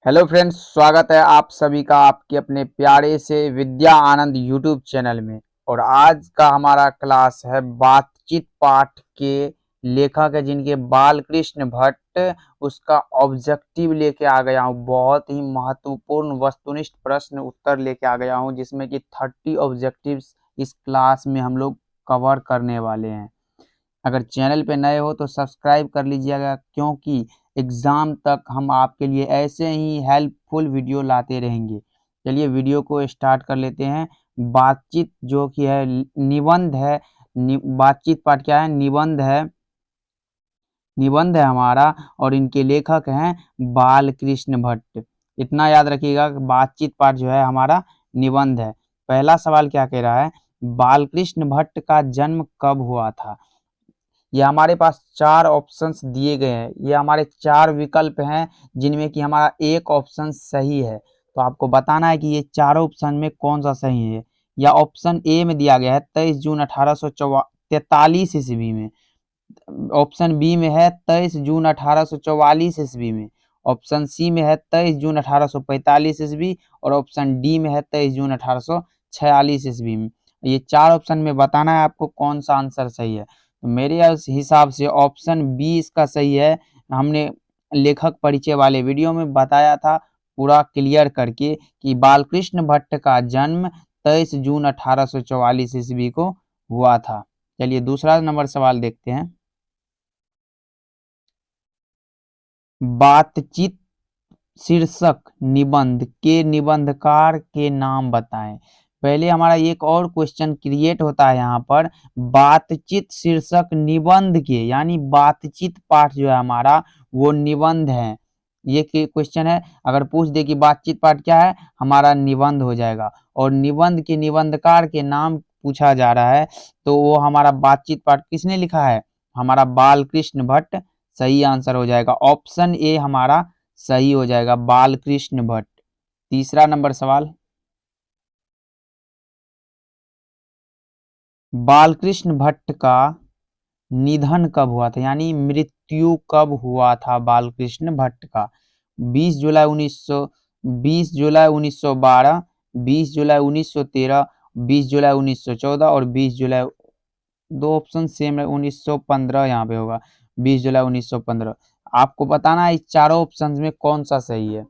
Hello friends, स्वागत है आप सभी का आपके अपने प्यारे से विद्या आनंद यूट्यूब चैनल में। और आज का हमारा क्लास है बातचीत पाठ के लेखक है जिनके बालकृष्ण भट्ट। उसका ऑब्जेक्टिव लेके आ गया हूँ, बहुत ही महत्वपूर्ण वस्तुनिष्ठ प्रश्न उत्तर लेके आ गया हूँ, जिसमें कि 30 ऑब्जेक्टिव्स इस क्लास में हम लोग कवर करने वाले हैं। अगर चैनल पे नए हो तो सब्सक्राइब कर लीजिएगा, क्योंकि एग्ज़ाम तक हम आपके लिए ऐसे ही हेल्पफुल वीडियो लाते रहेंगे। चलिए वीडियो को स्टार्ट कर लेते हैं। बातचीत जो कि है निबंध है। बातचीत पाठ क्या है? निबंध है। निबंध है हमारा, और इनके लेखक हैं बालकृष्ण भट्ट। इतना याद रखिएगा कि बातचीत पाठ जो है हमारा निबंध है। पहला सवाल क्या कह रहा है? बालकृष्ण भट्ट का जन्म कब हुआ था? ये हमारे पास 4 ऑप्शंस दिए गए हैं। ये हमारे 4 विकल्प हैं, जिनमें कि हमारा एक ऑप्शन सही है। तो आपको बताना है कि ये चारों ऑप्शन में कौन सा सही है। या ऑप्शन ए में दिया गया है 23 जून 1843 ईस्वी में। ऑप्शन बी में है 23 जून 1844 ईस्वी में। ऑप्शन सी में है 23 जून 1845 ईस्वी। और ऑप्शन डी में है 23 जून 1846 ईस्वी में। ये 4 ऑप्शन में बताना है आपको कौन सा आंसर सही है। तो मेरे हिसाब से ऑप्शन बी इसका सही है। हमने लेखक परिचय वाले वीडियो में बताया था पूरा क्लियर करके कि बालकृष्ण भट्ट का जन्म 23 जून 1844 ईस्वी को हुआ था। चलिए दूसरा नंबर सवाल देखते हैं। बातचीत शीर्षक निबंध के निबंधकार के नाम बताएं। पहले हमारा एक और क्वेश्चन क्रिएट होता है यहाँ पर। बातचीत शीर्षक निबंध के, यानी बातचीत पाठ जो है हमारा वो निबंध है। ये क्वेश्चन है, अगर पूछ दे कि बातचीत पाठ क्या है, हमारा निबंध हो जाएगा। और निबंध के निबंधकार के नाम पूछा जा रहा है, तो वो हमारा बातचीत पाठ किसने लिखा है? हमारा बालकृष्ण भट्ट सही आंसर हो जाएगा। ऑप्शन ए हमारा सही हो जाएगा, बालकृष्ण भट्ट। तीसरा नंबर सवाल। बालकृष्ण भट्ट का निधन कब हुआ था, यानी मृत्यु कब हुआ था बालकृष्ण भट्ट का? 20 जुलाई 1900, 20 जुलाई 1912, 20 जुलाई 1913, 20 जुलाई 1914 और 20 जुलाई। दो ऑप्शन सेम है, 1915 यहाँ पे होगा। 20 जुलाई 1915। आपको बताना है इस चारों ऑप्शन में कौन सा सही है।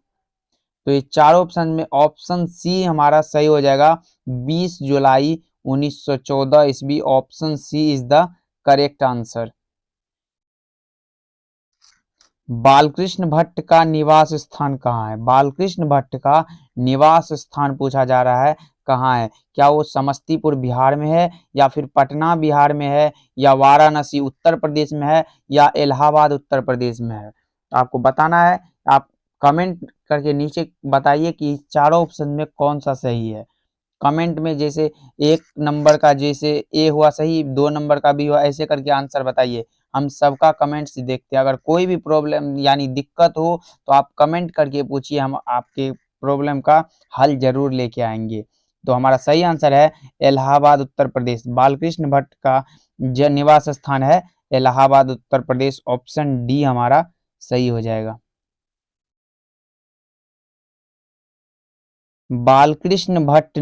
तो ये चारों ऑप्शन में ऑप्शन सी हमारा सही हो जाएगा, 20 जुलाई 1914 ईस्वी। Option C is the correct answer. Balkrishna Bhatt का निवास स्थान कहाँ है? बालकृष्ण भट्ट का निवास स्थान पूछा जा रहा है, कहाँ है? क्या वो समस्तीपुर बिहार में है, या फिर पटना बिहार में है, या वाराणसी उत्तर प्रदेश में है, या इलाहाबाद उत्तर प्रदेश में है? तो आपको बताना है। आप कमेंट करके नीचे बताइए कि चारों ऑप्शन में कौन सा सही है। कमेंट में जैसे एक नंबर का जैसे ए हुआ सही, 2 नंबर का भी हुआ, ऐसे करके आंसर बताइए। हम सबका कमेंट्स देखते हैं। अगर कोई भी प्रॉब्लम यानी दिक्कत हो तो आप कमेंट करके पूछिए, हम आपके प्रॉब्लम का हल जरूर लेके आएंगे। तो हमारा सही आंसर है इलाहाबाद उत्तर प्रदेश। बालकृष्ण भट्ट का निवास स्थान है इलाहाबाद उत्तर प्रदेश। ऑप्शन डी हमारा सही हो जाएगा। बालकृष्ण भट्ट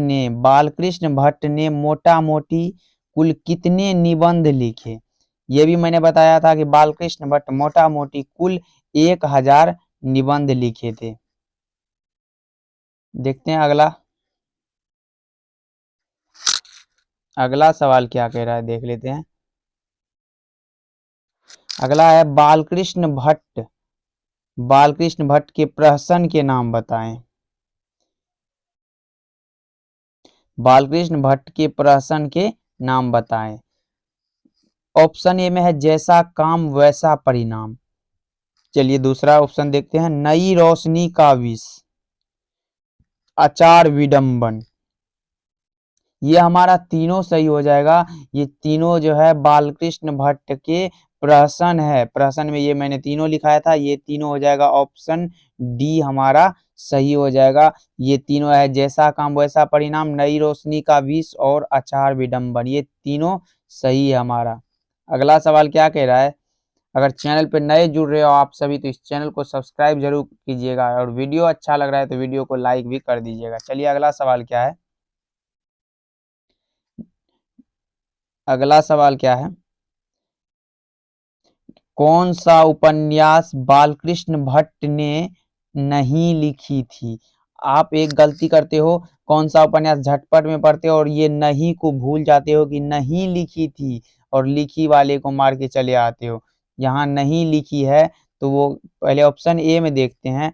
ने मोटा मोटी कुल कितने निबंध लिखे? ये भी मैंने बताया था कि बालकृष्ण भट्ट मोटा मोटी कुल 1000 निबंध लिखे थे। देखते हैं अगला। अगला सवाल क्या कह रहा है, देख लेते हैं। अगला है बालकृष्ण भट्ट के प्रहसन के नाम बताएं। बालकृष्ण भट्ट के प्रहसन के नाम बताएं। ऑप्शन ए में है जैसा काम वैसा परिणाम। चलिए दूसरा ऑप्शन देखते हैं। नई रोशनी का विष, आचार विडंबन। ये हमारा तीनों सही हो जाएगा। ये तीनों जो है बालकृष्ण भट्ट के प्रहसन है। प्रहसन में ये मैंने तीनों लिखाया था, ये तीनों हो जाएगा। ऑप्शन डी हमारा सही हो जाएगा। ये तीनों है जैसा काम वैसा परिणाम, नई रोशनी का विष और आचार विडंबन। ये तीनों सही है हमारा। अगला सवाल क्या कह रहा है? अगर चैनल पे नए जुड़ रहे हो आप सभी तो इस चैनल को सब्सक्राइब जरूर कीजिएगा, और वीडियो अच्छा लग रहा है तो वीडियो को लाइक भी कर दीजिएगा। चलिए अगला सवाल क्या है, अगला सवाल क्या है, कौन सा उपन्यास बालकृष्ण भट्ट ने नहीं लिखी थी। आप एक गलती करते हो, कौन सा उपन्यास झटपट में पढ़ते हो और ये नहीं को भूल जाते हो कि नहीं लिखी थी, और लिखी वाले को मार के चले आते हो। यहाँ नहीं लिखी है तो वो पहले ऑप्शन ए में देखते हैं,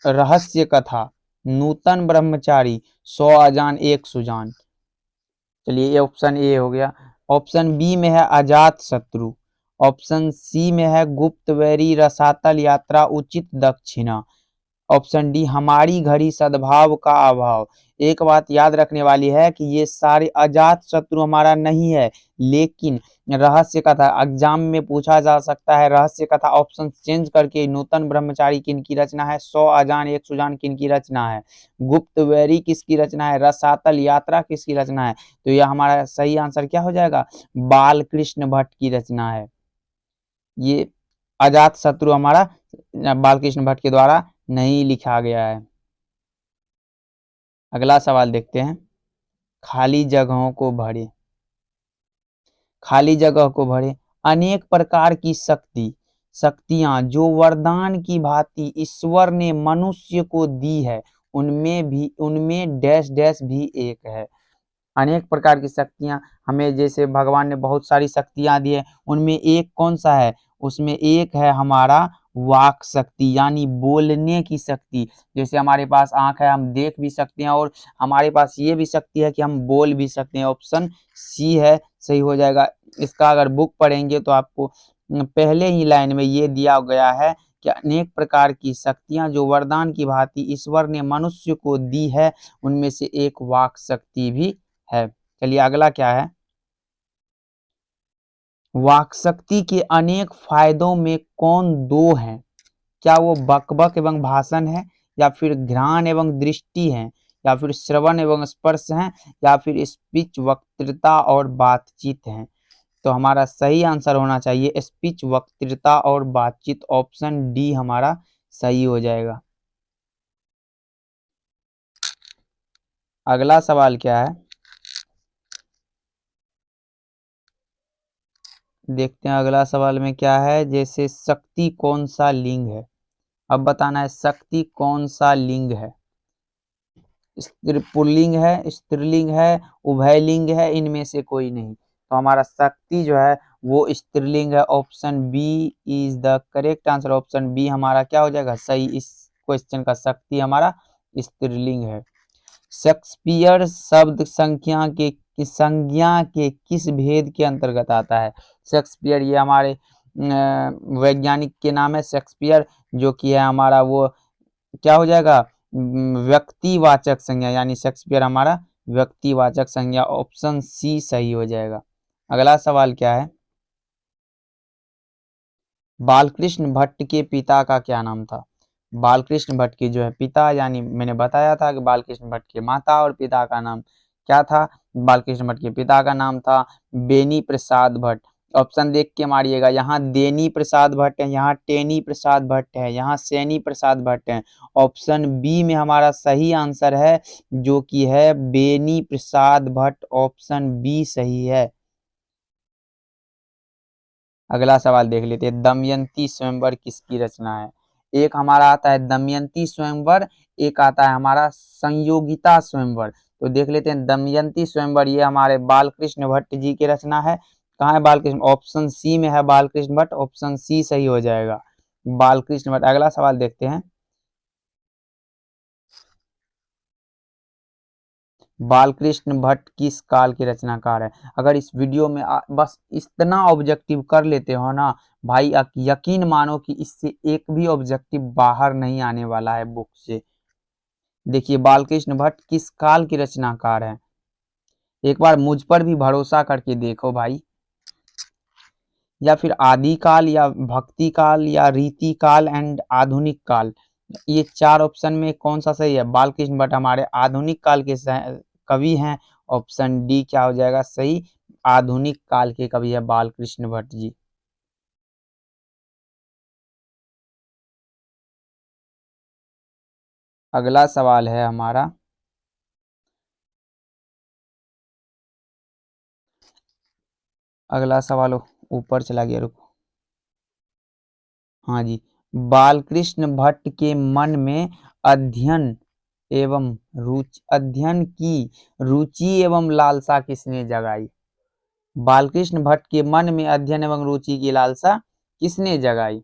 रहस्य कथा, नूतन ब्रह्मचारी, 100 अजान एक सुजान। चलिए ये ऑप्शन ए हो गया। ऑप्शन बी में है अजात शत्रु। ऑप्शन सी में है गुप्तवैरी रसातल यात्रा उचित दक्षिणा। ऑप्शन डी हमारी घड़ी सद्भाव का अभाव। एक बात याद रखने वाली है कि ये सारे अजात शत्रु हमारा नहीं है, लेकिन रहस्य कथा एग्जाम में पूछा जा सकता है। रहस्य कथा ऑप्शन चेंज करके नूतन ब्रह्मचारी किनकी रचना है, 100 अजान एक सुजान किनकी रचना है, गुप्तवैरी किसकी रचना है, रसातल यात्रा किसकी रचना है। तो यह हमारा सही आंसर क्या हो जाएगा, बालकृष्ण भट्ट की रचना है। ये अजात शत्रु हमारा बालकृष्ण भट्ट के द्वारा नहीं लिखा गया है। अगला सवाल देखते हैं, खाली जगहों को भरे। खाली जगह को भरे, अनेक प्रकार की शक्तियां जो वरदान की भांति ईश्वर ने मनुष्य को दी है, उनमें डैश डैश भी एक है। अनेक प्रकार की शक्तियां हमें, जैसे भगवान ने बहुत सारी शक्तियां दी है, उनमें एक कौन सा है, उसमें एक है हमारा वाक शक्ति, यानी बोलने की शक्ति। जैसे हमारे पास आंख है, हम देख भी सकते हैं, और हमारे पास ये भी शक्ति है कि हम बोल भी सकते हैं। ऑप्शन सी है सही हो जाएगा। इसका अगर बुक पढ़ेंगे तो आपको पहले ही लाइन में ये दिया गया है कि अनेक प्रकार की शक्तियां जो वरदान की भांति ईश्वर ने मनुष्य को दी है, उनमें से एक वाक शक्ति भी है। चलिए अगला क्या है, वाक्शक्ति के अनेक फायदों में कौन दो हैं। क्या वो बकबक एवं भाषण है, या फिर घ्राण एवं दृष्टि है, या फिर श्रवण एवं स्पर्श है, या फिर स्पीच वक्तृता और बातचीत है। तो हमारा सही आंसर होना चाहिए स्पीच वक्तृता और बातचीत। ऑप्शन डी हमारा सही हो जाएगा। अगला सवाल क्या है, देखते हैं अगला सवाल में क्या है। जैसे शक्ति कौन सा लिंग है, अब बताना है शक्ति कौन सा लिंग है। पुल्लिंग है, स्त्रीलिंग है, उभयलिंग है, इनमें से कोई नहीं। तो हमारा शक्ति जो है वो स्त्रीलिंग है। Option B is the correct answer. Option B हमारा क्या हो जाएगा सही। इस क्वेश्चन का शक्ति हमारा स्त्रीलिंग है। शेक्सपियर शब्द संज्ञा के किस भेद के अंतर्गत आता है। शेक्सपियर ये हमारे वैज्ञानिक के नाम है शेक्सपियर, जो कि है हमारा वो क्या हो जाएगा, व्यक्तिवाचक संज्ञा, यानी शेक्सपियर हमारा व्यक्तिवाचक संज्ञा। ऑप्शन सी सही हो जाएगा। अगला सवाल क्या है, बालकृष्ण भट्ट के पिता का क्या नाम था। बालकृष्ण भट्ट की जो है पिता, यानी मैंने बताया था कि बालकृष्ण भट्ट के माता और पिता का नाम क्या था। बालकृष्ण भट्ट के पिता का नाम था बेनी प्रसाद भट्ट। ऑप्शन देख के मारिएगा, यहाँ देनी प्रसाद भट्ट है, यहाँ टेनी प्रसाद भट्ट है, यहाँ सैनी प्रसाद भट्ट है। ऑप्शन बी में हमारा सही आंसर है, जो कि है बेनी प्रसाद भट्ट। ऑप्शन बी सही है। अगला सवाल देख लेते हैं, दमयंती स्वयंवर किसकी रचना है। एक हमारा आता है दमयंती स्वयंवर, एक आता है हमारा संयोगिता स्वयंवर। तो देख लेते हैं दमयंती स्वयंवर, ये हमारे बालकृष्ण भट्ट जी की रचना है। कहाँ है बालकृष्ण, ऑप्शन सी में है बालकृष्ण भट्ट। ऑप्शन सी सही हो जाएगा, बालकृष्ण भट्ट। अगला सवाल देखते हैं, बालकृष्ण भट्ट किस काल के रचनाकार है। अगर इस वीडियो में बस इतना ऑब्जेक्टिव कर लेते हो ना भाई, यकीन मानो कि इससे एक भी ऑब्जेक्टिव बाहर नहीं आने वाला है बुक से। देखिए बालकृष्ण भट्ट किस काल के रचनाकार है, एक बार मुझ पर भी भरोसा करके देखो भाई। या फिर आदि काल, या भक्ति काल, या रीति काल एंड आधुनिक काल। ये चार ऑप्शन में कौन सा सही है। बालकृष्ण भट्ट हमारे आधुनिक काल के कवि हैं। ऑप्शन डी क्या हो जाएगा सही, आधुनिक काल के कवि है बालकृष्ण भट्ट जी। अगला सवाल है हमारा, अगला सवाल ऊपर चला गया, रुको। हाँ जी, बालकृष्ण भट्ट के मन में अध्ययन अध्ययन की रुचि एवं लालसा किसने जगाई? बालकृष्ण भट्ट के मन में अध्ययन एवं रुचि की लालसा किसने जगाई?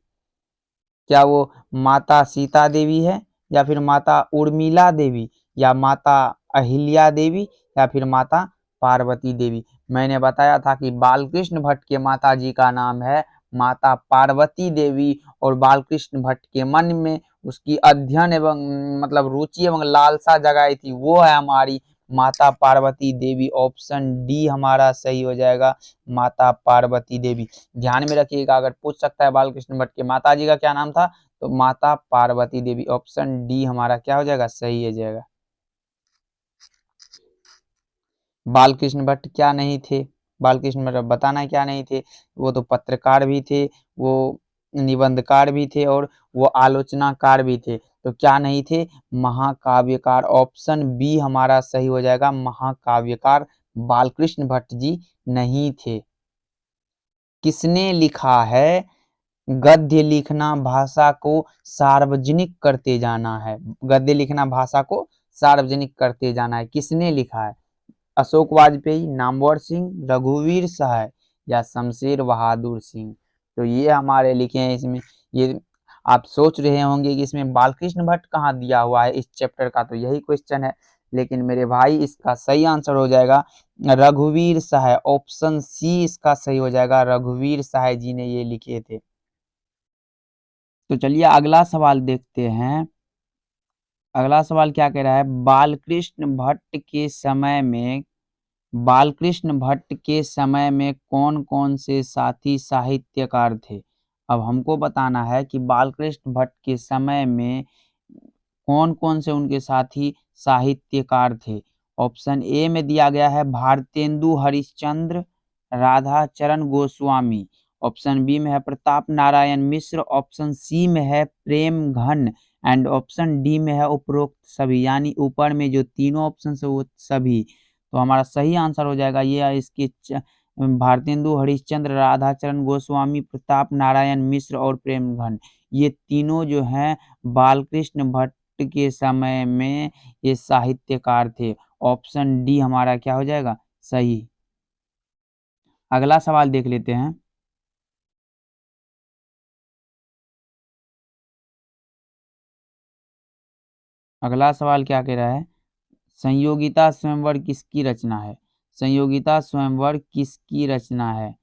क्या वो माता सीता देवी है, या फिर माता उर्मिला देवी, या माता अहिल्या देवी, या फिर माता पार्वती देवी? मैंने बताया था कि बालकृष्ण भट्ट के माता जी का नाम है माता पार्वती देवी, और बालकृष्ण भट्ट के मन में उसकी अध्ययन एवं मतलब रुचि एवं लालसा जगाई थी, वो है हमारी माता पार्वती देवी। ऑप्शन डी हमारा सही हो जाएगा, माता पार्वती देवी। ध्यान में रखिएगा, अगर पूछ सकता है बालकृष्ण भट्ट के माता जी का क्या नाम था, तो माता पार्वती देवी। ऑप्शन डी हमारा क्या हो जाएगा, सही हो जाएगा। बालकृष्ण भट्ट क्या नहीं थे? बालकृष्ण भट्ट बताना क्या नहीं थे? वो तो पत्रकार भी थे, वो निबंधकार भी थे, और वो आलोचनाकार भी थे। तो क्या नहीं थे? महाकाव्यकार। ऑप्शन बी हमारा सही हो जाएगा, महाकाव्यकार बालकृष्ण भट्ट जी नहीं थे। किसने लिखा है गद्य लिखना भाषा को सार्वजनिक करते जाना है? गद्य लिखना भाषा को सार्वजनिक करते जाना है, किसने लिखा है? अशोक वाजपेयी, नामवर सिंह, रघुवीर सहाय, या शमशेर बहादुर सिंह? तो ये हमारे लिखे हैं इसमें। ये आप सोच रहे होंगे कि इसमें बालकृष्ण भट्ट कहाँ दिया हुआ है इस चैप्टर का, तो यही क्वेश्चन है। लेकिन मेरे भाई इसका सही आंसर हो जाएगा रघुवीर सहाय। ऑप्शन सी इसका सही हो जाएगा, रघुवीर सहाय जी ने ये लिखे थे। तो चलिए अगला सवाल देखते हैं। अगला सवाल क्या कह रहा है, बालकृष्ण भट्ट के समय में कौन कौन से साथी साहित्यकार थे? अब हमको बताना है कि बालकृष्ण भट्ट के समय में कौन कौन से उनके साथी साहित्यकार थे। ऑप्शन ए में दिया गया है भारतेंदु हरिश्चंद्र, राधाचरण गोस्वामी। ऑप्शन बी में है प्रताप नारायण मिश्र। ऑप्शन सी में है प्रेम घन, एंड ऑप्शन डी में है उपरोक्त सभी। यानी ऊपर में जो तीनों ऑप्शन है वो सभी। तो हमारा सही आंसर हो जाएगा ये इसके भारतेंदु हरिश्चंद्र, राधाचरण गोस्वामी, प्रताप नारायण मिश्र और प्रेम घन। ये तीनों जो हैं बालकृष्ण भट्ट के समय में ये साहित्यकार थे। ऑप्शन डी हमारा क्या हो जाएगा, सही। अगला सवाल देख लेते हैं। अगला सवाल क्या कह रहा है, संयोगिता स्वयंवर किसकी रचना है? संयोगिता स्वयंवर किसकी रचना है?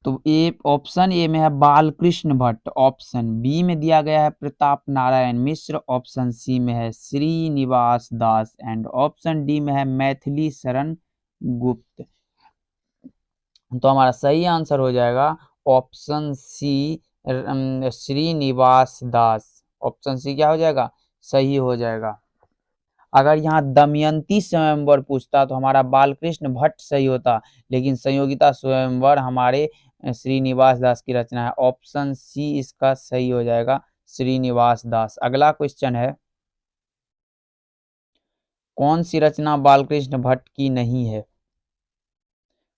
तो ए ऑप्शन ए में है बालकृष्ण भट्ट, ऑप्शन बी में दिया गया है प्रताप नारायण मिश्र, ऑप्शन सी में है श्रीनिवास दास, एंड ऑप्शन डी में है मैथिली शरण गुप्त। तो हमारा सही आंसर हो जाएगा ऑप्शन सी, श्रीनिवास दास। ऑप्शन सी क्या हो जाएगा, सही हो जाएगा। अगर यहाँ दमयंती स्वयंवर पूछता तो हमारा बालकृष्ण भट्ट सही होता, लेकिन संयोगिता स्वयंवर हमारे श्रीनिवास दास की रचना है। ऑप्शन सी इसका सही हो जाएगा, श्रीनिवास दास। अगला क्वेश्चन है, कौन सी रचना बालकृष्ण भट्ट की नहीं है?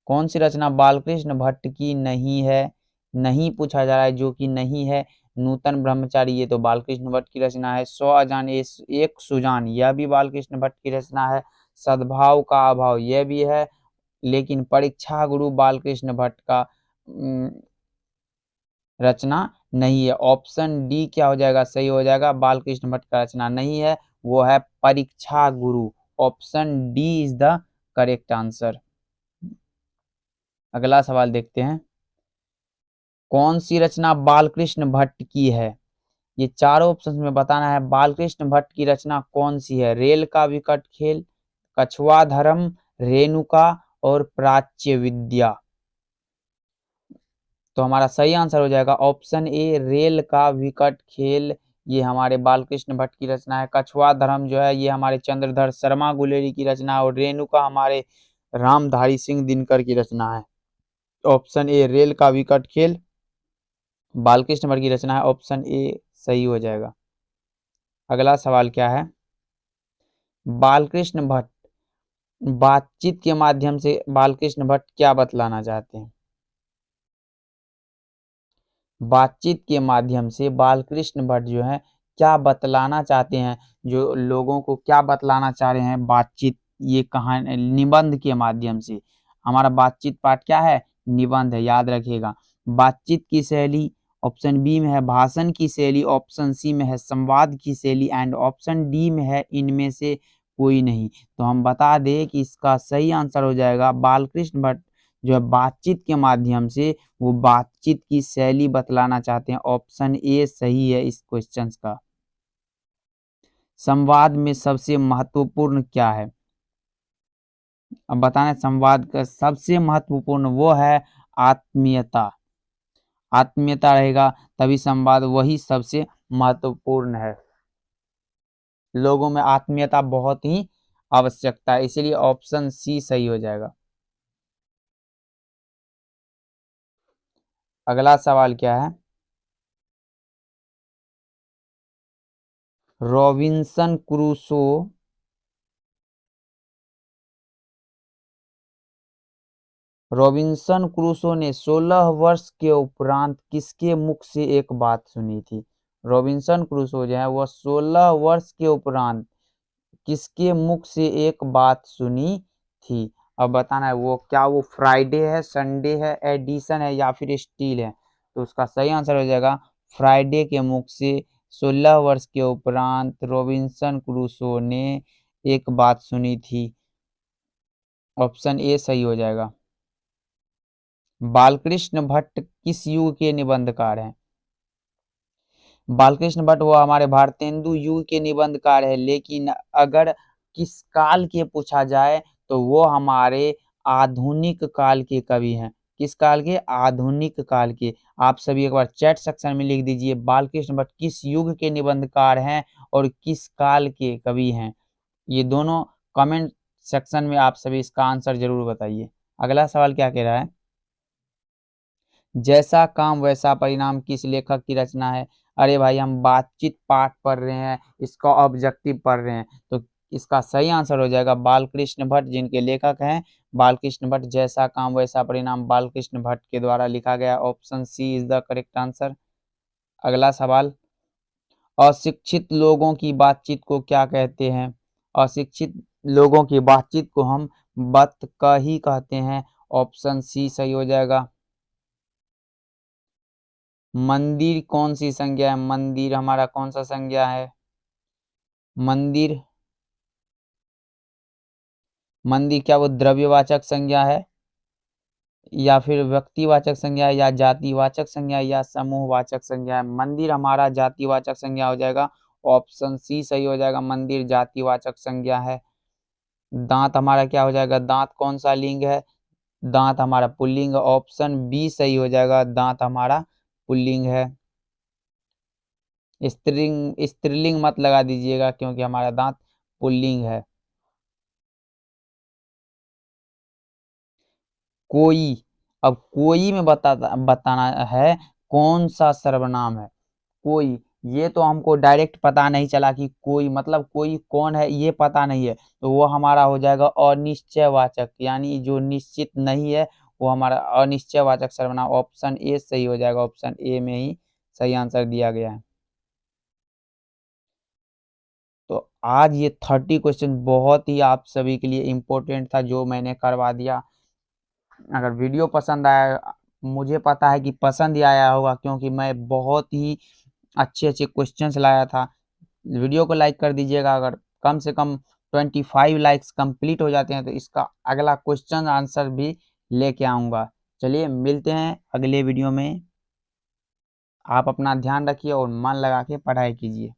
कौन सी रचना बालकृष्ण भट्ट की नहीं है? नहीं पूछा जा रहा है, जो कि नहीं है। नूतन ब्रह्मचारी ये तो बालकृष्ण भट्ट की रचना है। 100 अजान एक सुजान यह भी बालकृष्ण भट्ट की रचना है। सद्भाव का अभाव यह भी है, लेकिन परीक्षा गुरु बालकृष्ण भट्ट का रचना नहीं है। ऑप्शन डी क्या हो जाएगा, सही हो जाएगा, बालकृष्ण भट्ट का रचना नहीं है, वो है परीक्षा गुरु। Option D is the correct answer. अगला सवाल देखते हैं, कौन सी रचना बालकृष्ण भट्ट की है? ये चारों ऑप्शन में बताना है बालकृष्ण भट्ट की रचना कौन सी है। रेल का विकट खेल, कछुआ धर्म, रेणुका और प्राच्य विद्या। तो हमारा सही आंसर हो जाएगा ऑप्शन ए, रेल का विकट खेल। ये हमारे बालकृष्ण भट्ट की रचना है। कछुआ धर्म जो है ये हमारे चंद्रधर शर्मा गुलेरी की रचना है, और रेणुका हमारे रामधारी सिंह दिनकर की रचना है। ऑप्शन ए, रेल का विकट खेल बालकृष्ण भट्ट की रचना है। ऑप्शन ए सही हो जाएगा। अगला सवाल क्या है, बालकृष्ण भट्ट बातचीत के माध्यम से बालकृष्ण भट्ट क्या बतलाना चाहते हैं? बातचीत के माध्यम से बालकृष्ण भट्ट जो है क्या बतलाना चाहते हैं, जो लोगों को क्या बतलाना चाह रहे हैं बातचीत, ये कहानी निबंध के माध्यम से। हमारा बातचीत पाठ क्या है, निबंध है, याद रखिएगा। बातचीत की शैली ऑप्शन बी में है भाषण की शैली, ऑप्शन सी में है संवाद की शैली एंड ऑप्शन डी में है इनमें से कोई नहीं। तो हम बता दें कि इसका सही आंसर हो जाएगा बालकृष्ण भट्ट जो है बातचीत के माध्यम से वो बातचीत की शैली बतलाना चाहते हैं। ऑप्शन ए सही है इस क्वेश्चन का। संवाद में सबसे महत्वपूर्ण क्या है? अब बताना, संवाद का सबसे महत्वपूर्ण वो है आत्मीयता। आत्मीयता रहेगा तभी संवाद वही सबसे महत्वपूर्ण है। लोगों में आत्मीयता बहुत ही आवश्यकता है, इसीलिए ऑप्शन सी सही हो जाएगा। अगला सवाल क्या है, रॉबिन्सन क्रूसो रॉबिन्सन क्रूसो ने 16 वर्ष के उपरांत किसके मुख से एक बात सुनी थी? रॉबिन्सन क्रूसो जो है वह 16 वर्ष के उपरांत किसके मुख से एक बात सुनी थी? अब बताना है वो क्या, वो फ्राइडे है, संडे है, एडिसन है या फिर स्टील है। तो उसका सही आंसर हो जाएगा फ्राइडे के मुख से 16 वर्ष के उपरांत रॉबिन्सन क्रूसो ने एक बात सुनी थी। ऑप्शन ए सही हो जाएगा। बालकृष्ण भट्ट किस युग के निबंधकार हैं? बालकृष्ण भट्ट वो हमारे भारतेंदु युग के निबंधकार है, लेकिन अगर किस काल के पूछा जाए तो वो हमारे आधुनिक काल के कवि हैं। किस काल के? आधुनिक काल के। आप सभी एक बार चैट सेक्शन में लिख दीजिए बालकृष्ण भट्ट किस युग के निबंधकार हैं और किस काल के कवि हैं। ये दोनों कमेंट सेक्शन में आप सभी इसका आंसर जरूर बताइए। अगला सवाल क्या कह रहा है, जैसा काम वैसा परिणाम किस लेखक की रचना है? अरे भाई हम बातचीत पाठ पढ़ रहे हैं, इसका ऑब्जेक्टिव पढ़ रहे हैं, तो इसका सही आंसर हो जाएगा बालकृष्ण भट्ट, जिनके लेखक हैं बालकृष्ण भट्ट। जैसा काम वैसा परिणाम बालकृष्ण भट्ट के द्वारा लिखा गया। Option C is the correct answer. अगला सवाल, अशिक्षित लोगों की बातचीत को क्या कहते हैं? अशिक्षित लोगों की बातचीत को हम बतकही ही कहते हैं। ऑप्शन सी सही हो जाएगा। मंदिर कौन सी संज्ञा है? मंदिर हमारा कौन सा संज्ञा है? मंदिर मंदिर क्या वो द्रव्यवाचक संज्ञा है या फिर व्यक्तिवाचक संज्ञा है या जातिवाचक संज्ञा है या समूहवाचक संज्ञा है? मंदिर हमारा जातिवाचक संज्ञा हो जाएगा। ऑप्शन सी सही हो जाएगा, मंदिर जातिवाचक संज्ञा है। दांत हमारा क्या हो जाएगा? दांत कौन सा लिंग है? दांत हमारा पुल्लिंग। ऑप्शन बी सही हो जाएगा, दांत हमारा पुल्लिंग है। स्त्रीलिंग मत लगा दीजिएगा क्योंकि हमारा दांत पुल्लिंग है। कोई, अब कोई में बताना है कौन सा सर्वनाम है। कोई, ये तो हमको डायरेक्ट पता नहीं चला कि कोई मतलब कोई कौन है, ये पता नहीं है, तो वो हमारा हो जाएगा अनिश्चयवाचक, यानी जो निश्चित नहीं है वो हमारा अनिश्चयवाचक सर्वनाम। ऑप्शन ए सही हो जाएगा। ऑप्शन ए में ही सही आंसर दिया गया है। तो आज ये 30 क्वेश्चन बहुत ही आप सभी के लिए इम्पोर्टेंट था जो मैंने करवा दिया। अगर वीडियो पसंद आया, मुझे पता है कि पसंद ही आया होगा क्योंकि मैं बहुत ही अच्छे अच्छे क्वेश्चंस लाया था। वीडियो को लाइक कर दीजिएगा। अगर कम से कम 25 लाइक्स कंप्लीट हो जाते हैं तो इसका अगला क्वेश्चन आंसर भी लेके आऊँगा। चलिए मिलते हैं अगले वीडियो में। आप अपना ध्यान रखिए और मन लगा के पढ़ाई कीजिए।